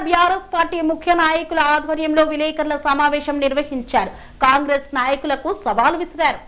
BRS party ముఖ్య నాయకుల ఆధ్వర్యంలో విలేకరుల సమావేశం నిర్వహించారు. కాంగ్రెస్ నాయకులకు సవాల్ విసిరారు.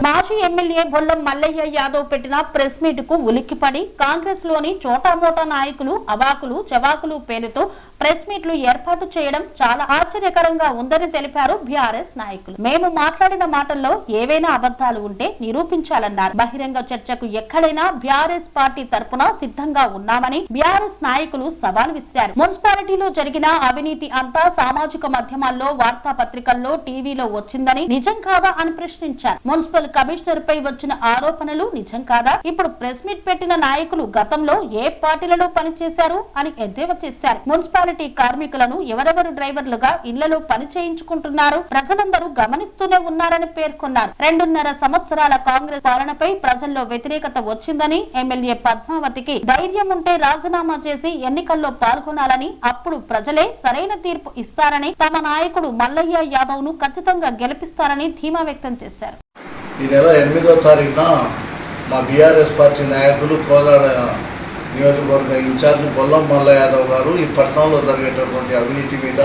మాజీ ఎమ్మెల్యే బొల్లం మల్లయ్య యాదవ్ పెట్టిన ప్రెస్ మీట్ కు ఉలిక్కిపడి కాంగ్రెస్ లోని చోటామోటా నాయకులు అవాకులు చవాకులు పేరుతో ప్రెస్ మీట్లు ఏర్పాటు చేయడం చాలా ఆశ్చర్యకరంగా ఉందని తెలిపారు బీఆర్ఎస్ నాయకులు. మేము మాట్లాడిన మాటల్లో ఏవైనా అబద్ధాలు ఉంటే నిరూపించాలన్నారు. బహిరంగ చర్చకు ఎక్కడైనా బీఆర్ఎస్ పార్టీ తరపున సిద్ధంగా ఉన్నామని బీఆర్ఎస్ నాయకులు సవాల్ విసిరారు. మున్సిపాలిటీలో జరిగిన అవినీతి అంతా సామాజిక మాధ్యమాల్లో, వార్తాపత్రికల్లో, టీవీలో వచ్చిందని నిజం కాదా అని ప్రశ్నించారు. మున్సిపల్ కమిషనర్ పై వచ్చిన ఆరోపణలు నిజం కాదా? ఇప్పుడు ప్రెస్ మీట్ పెట్టిన నాయకులు గతంలో ఏ పార్టీలలో పనిచేశారు అని ఎద్దేవా చేశారు. మున్సిపాలిటీ కార్మికులను ఎవరెవరు డ్రైవర్లుగా ఇళ్లలో పని చేయించుకుంటున్నారు ప్రజలందరూ గమనిస్తూనే ఉన్నారని పేర్కొన్నారు. 2.5 సంవత్సరాల కాంగ్రెస్ పాలనపై ప్రజల్లో వ్యతిరేకత వచ్చిందని, ఎమ్మెల్యే పద్మావతికి ధైర్యం ఉంటే రాజీనామా చేసి ఎన్నికల్లో పాల్గొనాలని, అప్పుడు ప్రజలే సరైన తీర్పు ఇస్తారని, తమ నాయకుడు మల్లయ్య యాదవ్ ను ఖచ్చితంగా గెలిపిస్తారని ధీమా వ్యక్తం చేశారు. ఈ నెల 8వ తారీఖున మా బీఆర్ఎస్ పార్టీ నాయకులు కోదాడ నియోజకవర్గ ఇన్ఛార్జ్ బొల్లం మల్లయ్య యాదవ్ గారు ఈ పట్టణంలో జరిగేటటువంటి అవినీతి మీద,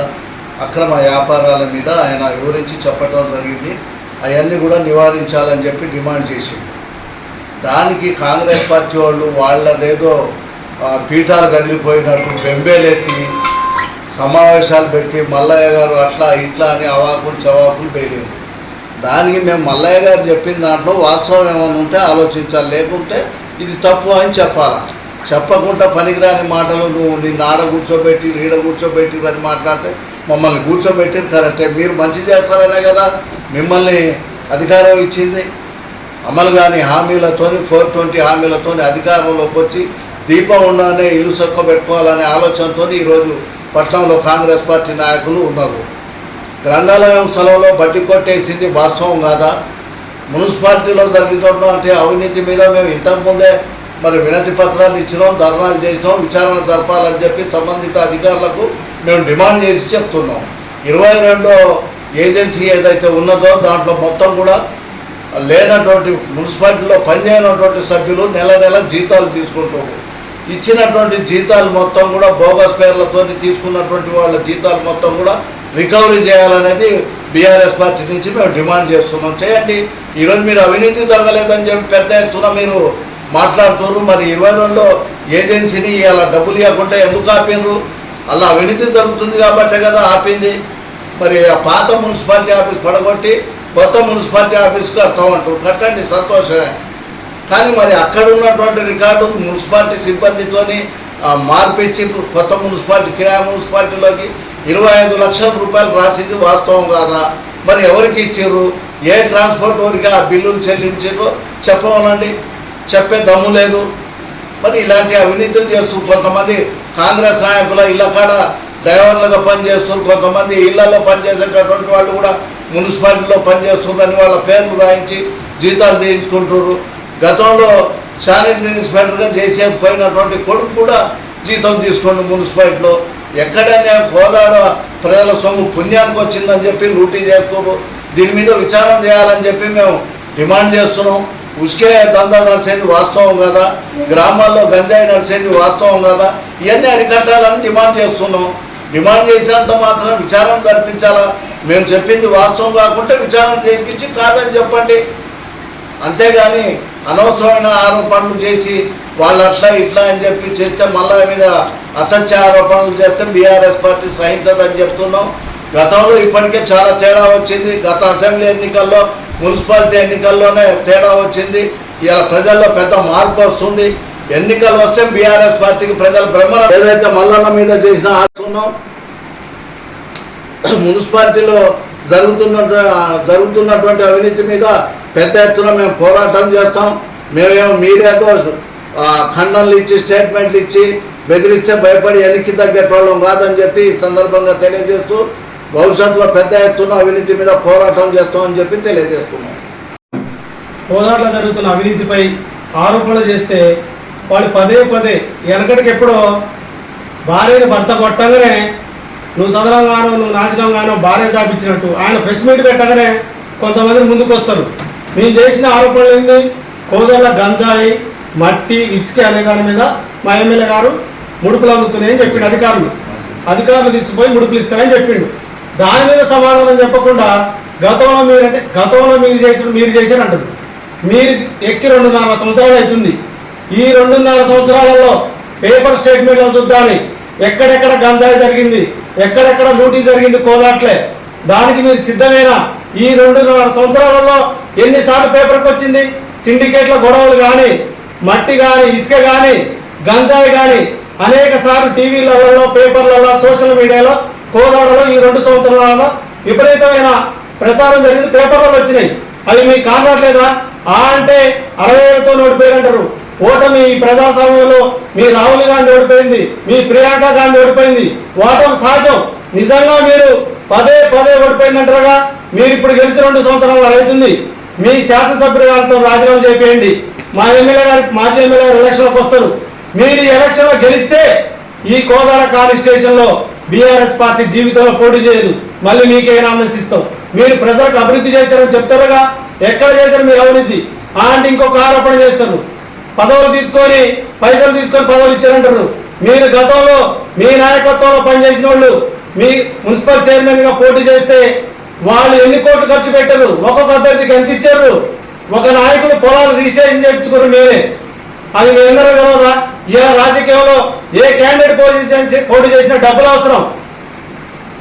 అక్రమ వ్యాపారాల మీద ఆయన వివరించి చెప్పడం జరిగింది. అవన్నీ కూడా నివారించాలని చెప్పి డిమాండ్ చేసింది. దానికి కాంగ్రెస్ పార్టీ వాళ్ళు వాళ్ళదేదో పీఠాలు కదిలిపోయినట్టు బెంబేలెత్తి సమావేశాలు పెట్టి మల్లయ్య గారు అట్లా ఇట్లా అని అవాకులు చవాకులు పేలింది. దానికి మేము మల్లయ్య గారు చెప్పిన దాంట్లో వాస్తవం ఏమైనా ఉంటే ఆలోచించాలి, లేకుంటే ఇది తప్పు అని చెప్పాలా. చెప్పకుండా పనికిరాని మాటలు నువ్వు నిన్ను ఆడ కూర్చోబెట్టి ఈడ కూర్చోబెట్టి అని మాట్లాడితే మమ్మల్ని కూర్చోబెట్టి కరెక్టే, మీరు మంచి చేస్తారనే కదా మిమ్మల్ని అధికారం ఇచ్చింది. అమలు కాని హామీలతోని 420 హామీలతోని అధికారంలోకి వచ్చి దీపం ఉండగానే ఇల్లు సొక్క పెట్టుకోవాలనే ఆలోచనతో ఈరోజు పట్టణంలో కాంగ్రెస్ పార్టీ నాయకులు ఉన్నారు. గ్రంథాలయం సెలవులో బడ్డీ కొట్టేసింది వాస్తవం కాదా? మున్సిపాలిటీలో జరుగుతున్నటువంటి అవినీతి మీద మేము ఇంతకుముందే మరి వినతి పత్రాలు ఇచ్చినాం, ధర్నాలు చేసినాం, విచారణ జరపాలని చెప్పి సంబంధిత అధికారులకు మేము డిమాండ్ చేసి చెప్తున్నాం. 22వ ఏజెన్సీ ఏదైతే ఉన్నదో దాంట్లో మొత్తం కూడా లేనటువంటి మున్సిపాలిటీలో పనిచేయనటువంటి సభ్యులు నెల నెల జీతాలు తీసుకుంటారు. ఇచ్చినటువంటి జీతాలు మొత్తం కూడా బోగస్ పేర్లతో తీసుకున్నటువంటి వాళ్ళ జీతాలు మొత్తం కూడా రికవరీ చేయాలనేది బీఆర్ఎస్ పార్టీ నుంచి మేము డిమాండ్ చేస్తున్నాం. చేయండి. ఈరోజు మీరు అవినీతి జరగలేదని చెప్పి పెద్ద ఎత్తున మీరు మాట్లాడుతున్నారు. మరి 22వ ఏజెన్సీని అలా డబ్బులు ఇవ్వకుండా ఎందుకు ఆపినరు? అలా అవినీతి జరుగుతుంది కాబట్టే కదా ఆపింది. మరి ఆ పాత మున్సిపాలిటీ ఆఫీస్ పడగొట్టి కొత్త మున్సిపాలిటీ ఆఫీస్ కడతామంటారు. కట్టండి, సంతోషమే. కానీ మరి అక్కడ ఉన్నటువంటి రికార్డు మున్సిపాలిటీ సిబ్బందితోని మార్పిచ్చి కొత్త మున్సిపాలిటీ కిరాయి మున్సిపాలిటీలోకి 25 లక్షల రూపాయలు రాసింది వాస్తవం కాదా? మరి ఎవరికి ఇచ్చారు? ఏ ట్రాన్స్పోర్ట్ వారికి ఆ బిల్లులు చెల్లించారో చెప్పమనండి. చెప్పే దమ్ము లేదు. మరి ఇలాంటి అవినీతులు చేస్తూ కొంతమంది కాంగ్రెస్ నాయకుల ఇళ్ళ కాడ డ్రైవర్లుగా పనిచేస్తున్నారు, కొంతమంది ఇళ్లలో పనిచేసేటటువంటి వాళ్ళు కూడా మున్సిపాలిటీలో పనిచేస్తున్నారని వాళ్ళ పేర్లు రాయించి జీతాలు తీయించుకుంటున్నారు. గతంలో శానిటరీ ఇన్స్పెక్టర్గా చేసే పోయినటువంటి కొడుకు కూడా జీతం తీసుకోండి మున్సిపాలిటీలో. ఎక్కడైనా కోదాడ ప్రజల సొమ్ము పుణ్యానికి వచ్చిందని చెప్పి లూటీ చేస్తున్నారు. దీని మీద విచారణ చేయాలని చెప్పి మేము డిమాండ్ చేస్తున్నాం. ఉసుకే దందా నడిచేది వాస్తవం కదా? గ్రామాల్లో గంజాయి నడిచేది వాస్తవం కదా? ఇవన్నీ అరికట్టాలని డిమాండ్ చేస్తున్నాం. డిమాండ్ చేసినంత మాత్రం విచారణ జరిపించాలా? మేము చెప్పింది వాస్తవం కాకుంటే విచారణ చేయించి కాదని చెప్పండి. అంతేగాని అనవసరమైన ఆరోపణలు చేసి వాళ్ళు అట్లా ఇట్లా అని చెప్పి చేస్తే మళ్ళా మీద అసత్య ఆరోపణలు చేస్తే బీఆర్ఎస్ పార్టీ సహించదని చెప్తున్నాం. గతంలో ఇప్పటికే చాలా తేడా వచ్చింది. గత అసెంబ్లీ ఎన్నికల్లో, మున్సిపాలిటీ ఎన్నికల్లోనే తేడా వచ్చింది. ఇలా ప్రజల్లో పెద్ద మార్పు వస్తుంది. ఎన్నికలు వస్తే బీఆర్ఎస్ పార్టీకి ప్రజలు బ్రహ్మణ ఏదైతే మల్లన్న మీద చేసిన ఆశన్నాం, మున్సిపాలిటీలో జరుగుతున్నటువంటి అవినీతి మీద పెద్ద ఎత్తున మేము పోరాటం చేస్తాం. మేమేమో మీడియాతో ఖండనలు ఇచ్చి స్టేట్మెంట్లు ఇచ్చి బెదిరిస్తే భయపడి వెనక్కి తగ్గేటోళ్ళం కాదని చెప్పి ఈ సందర్భంగా తెలియజేస్తూ భవిష్యత్తులో పెద్ద ఎత్తున అవినీతి మీద పోరాటం చేస్తామని చెప్పి తెలియజేస్తున్నాం. కోదాట్లో జరుగుతున్న అవినీతిపై ఆరోపణలు చేస్తే వాళ్ళు పదే వెనకటికి ఎప్పుడో భార్యను భర్త కొట్టగానే నువ్వు సదరంగానో నువ్వు నాశనంగానో భార్య చాపించినట్టు ఆయన ప్రెస్ మీట్ పెట్టగానే కొంతమంది ముందుకు వస్తారు. మేము చేసిన ఆరోపణలు ఏంది? కోదాళ్ళ గంజాయి, మట్టి, ఇసుక అనే దాని మీద మా ఎమ్మెల్యే గారు ముడుపులు అందుతున్నాయని చెప్పిండు. అధికారులు తీసుకుపోయి ముడుపులు ఇస్తారని చెప్పిండు. దాని మీద సమాధానం చెప్పకుండా గతంలో మీరు చేశారు అంటారు. మీరు ఎక్కి 2.5 సంవత్సరాలు అవుతుంది. ఈ 2.5 సంవత్సరాలలో పేపర్ స్టేట్మెంట్లు చూద్దాని ఎక్కడెక్కడ గంజాయి జరిగింది, ఎక్కడెక్కడ లూటీ జరిగింది కోదాట్లే, దానికి మీరు సిద్ధమేనా? ఈ 2.5 సంవత్సరాలలో ఎన్నిసార్లు పేపర్కి వచ్చింది? సిండికేట్ల గొడవలు కానీ, మట్టి కానీ, ఇసుక కానీ, గంజాయి కానీ అనేక సార్లు టీవీలలో, పేపర్లలో, సోషల్ మీడియాలో కోదాడలో ఈ 2 సంవత్సరాలలో విపరీతమైన ప్రచారం జరిగింది. పేపర్లలో వచ్చినాయి. అవి మీకు కానట్లేదా? అంటే 60,000తో ఓడిపోయారంటారు. ఓటమి ఈ ప్రజాస్వామ్యంలో మీ రాహుల్ గాంధీ ఓడిపోయింది, మీ ప్రియాంక గాంధీ ఓడిపోయింది. ఓటమి సహజం. నిజంగా మీరు పదే ఓడిపోయిందంటారుగా. మీరు ఇప్పుడు గెలిచి 2 సంవత్సరాలు అవుతుంది. మీ శాసనసభ్యుల గారితో రాజీనామా చేయండి. మాజీ ఎమ్మెల్యే గారు ఎలక్షన్లకు వస్తారు. మీరు ఈ ఎలక్షన్లో గెలిస్తే ఈ కోదాడ కాన్స్టిట్యూషన్లో బీఆర్ఎస్ పార్టీ జీవితంలో పోటీ చేయదు. మళ్ళీ మీకే నామినేషన్ ఇస్తాం. మీరు ప్రజలకు అభివృద్ధి చేశారని చెప్తారుగా. ఎక్కడ చేశారు మీరు అవినీతి? అంటే ఇంకొక ఆరోపణ చేస్తారు. పదవులు తీసుకొని, పైసలు తీసుకొని పదవులు ఇచ్చారంటారు. మీరు గతంలో మీ నాయకత్వంలో పనిచేసిన వాళ్ళు మీ మున్సిపల్ చైర్మన్గా పోటీ చేస్తే వాళ్ళు ఎన్ని కోట్లు ఖర్చు పెట్టారు? ఒక్కొక్క అభ్యర్థికి ఎంత ఇచ్చారు? ఒక నాయకుడు పొలాలు రిజిస్ట్రేషన్ చేయించుకున్నారు మీరే. అది మీ అందరూ తెలియదా? ఇలా రాజకీయంలో ఏ క్యాండిడేట్ పోటీ చేసినా డబ్బులు అవసరం.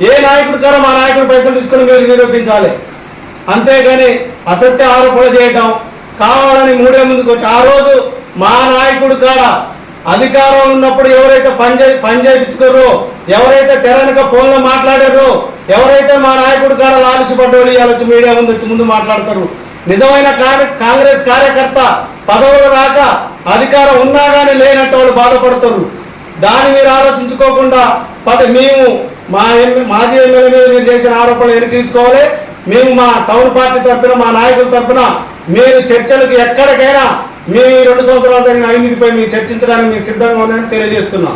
ఏ నాయకుడు కూడా మా నాయకుడు పైసలు తీసుకుని మీరు నిరూపించాలి. అంతేగాని అసత్య ఆరోపణలు చేయటం, కావాలని మూడే ముందుకు వచ్చి ఆ రోజు మా నాయకుడు కాడ అధికారంలో ఉన్నప్పుడు ఎవరైతే పని చేయించుకోరో, ఎవరైతే తెరనక ఫోన్లో మాట్లాడారో, ఎవరైతే మా నాయకుడు కాడ లాలుచిపడ్డోళ్ళు ఇవాళ వచ్చి మీడియా ముందు మాట్లాడతారు. నిజమైన కాంగ్రెస్ కార్యకర్త పదవులు రాక అధికారం ఉన్నా కానీ లేనట్టు వాళ్ళు బాధపడతారు. దాన్ని మీరు ఆలోచించుకోకుండా మేము మాజీ ఎమ్మెల్యే మీద మీరు చేసిన ఆరోపణలు వెనక్కి తీసుకోవాలి. మేము మా టౌన్ పార్టీ తరఫున, మా నాయకుల తరఫున మీరు చర్చలకు ఎక్కడికైనా మీ 2 సంవత్సరాలు జరిగిన అవినీతిపై మీరు చర్చించడానికి మేము సిద్ధంగా ఉన్నామని తెలియజేస్తున్నాం.